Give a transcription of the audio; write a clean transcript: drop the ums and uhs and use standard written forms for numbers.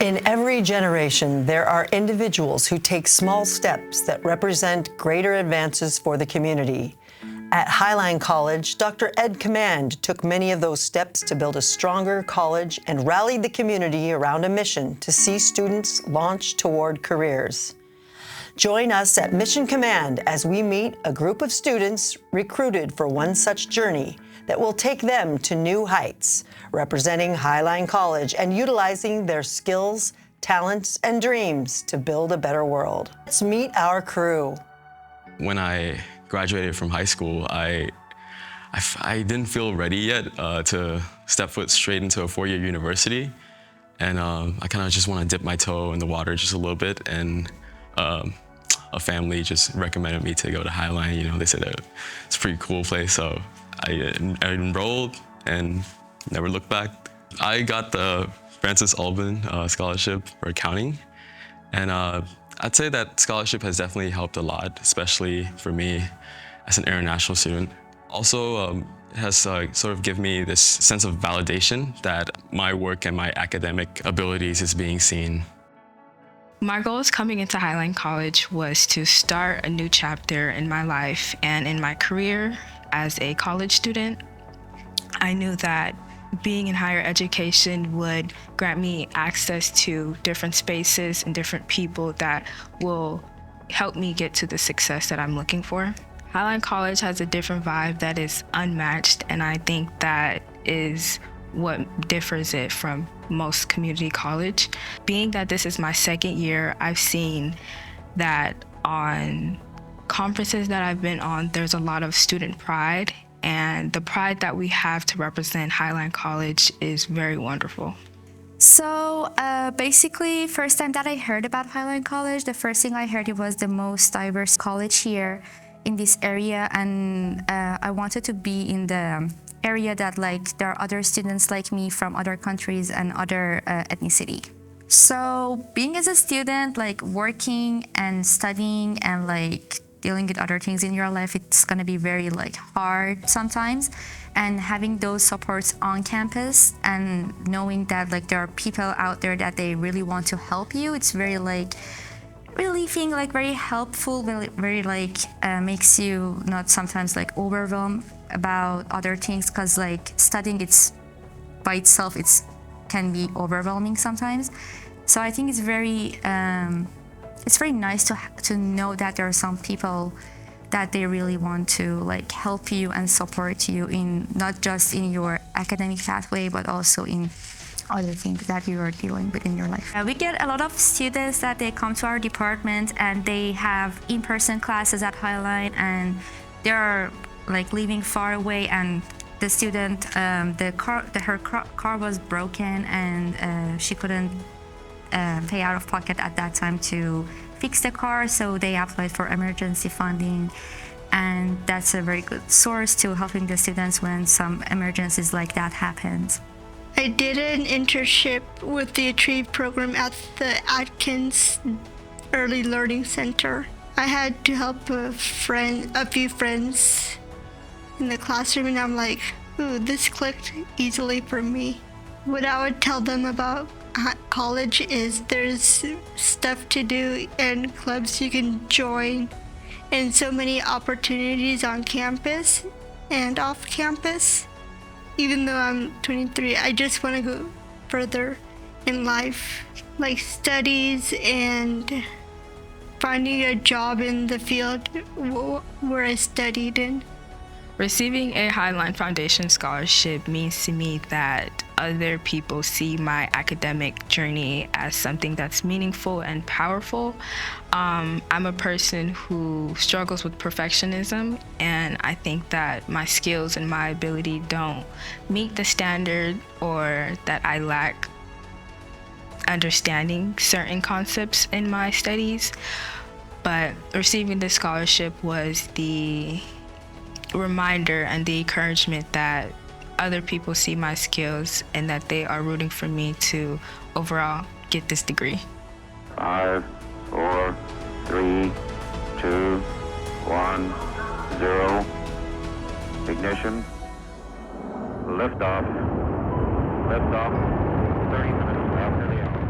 In every generation, there are individuals who take small steps that represent greater advances for the community. At Highline College, Dr. Ed Command took many of those steps to build a stronger college and rallied the community around a mission to see students launch toward careers. Join us at Mission Command as we meet a group of students recruited for one such journey that will take them to new heights, representing Highline College and utilizing their skills, talents, and dreams to build a better world. Let's meet our crew. When I graduated from high school, I didn't feel ready yet to step foot straight into a four-year university. And I kind of just want to dip my toe in the water just a little bit. And a family just recommended me to go to Highline. You know, they said it's a pretty cool place. So I enrolled and never looked back. I got the Francis Alban scholarship for accounting. And I'd say that scholarship has definitely helped a lot, especially for me as an international student. Also, it has sort of given me this sense of validation that my work and my academic abilities is being seen. My goals coming into Highline College was to start a new chapter in my life and in my career as a college student. I knew that being in higher education would grant me access to different spaces and different people that will help me get to the success that I'm looking for. Highline College has a different vibe that is unmatched, and I think that is what differs it from most community college. Being that this is my second year, I've seen that on conferences that I've been on, there's a lot of student pride, and the pride that we have to represent Highline College is very wonderful. So basically, first time that I heard about Highline College, the first thing I heard, it was the most diverse college here in this area, and I wanted to be in the area that like there are other students like me from other countries and other ethnicity. So being as a student, like working and studying and like dealing with other things in your life, it's gonna be very like hard sometimes. And having those supports on campus and knowing that like there are people out there that they really want to help you, it's very like relieving, like very helpful, very like makes you not sometimes like overwhelmed about other things, because like studying it's by itself can be overwhelming sometimes. So I think it's very nice to know that there are some people that they really want to like help you and support you in not just in your academic pathway, but also in other things that you are dealing with in your life. We get a lot of students that they come to our department and they have in-person classes at Highline, and they are like living far away, and the student, her car was broken, and she couldn't pay out of pocket at that time to fix the car, so they applied for emergency funding, and that's a very good source to helping the students when some emergencies like that happens. I did an internship with the Achieve program at the Atkins Early Learning Center. I had to help a few friends in the classroom, and I'm like, ooh, this clicked easily for me. What I would tell them about college is there's stuff to do and clubs you can join, and so many opportunities on campus and off campus. Even though I'm 23, I just want to go further in life, like studies and finding a job in the field where I studied in. Receiving a Highline Foundation scholarship means to me that other people see my academic journey as something that's meaningful and powerful. I'm a person who struggles with perfectionism, and I think that my skills and my ability don't meet the standard, or that I lack understanding certain concepts in my studies. But receiving this scholarship was the reminder and the encouragement that other people see my skills and that they are rooting for me to overall get this degree. 5, 4, 3, 2, 1, 0. Ignition. Liftoff. 30 minutes after the hour.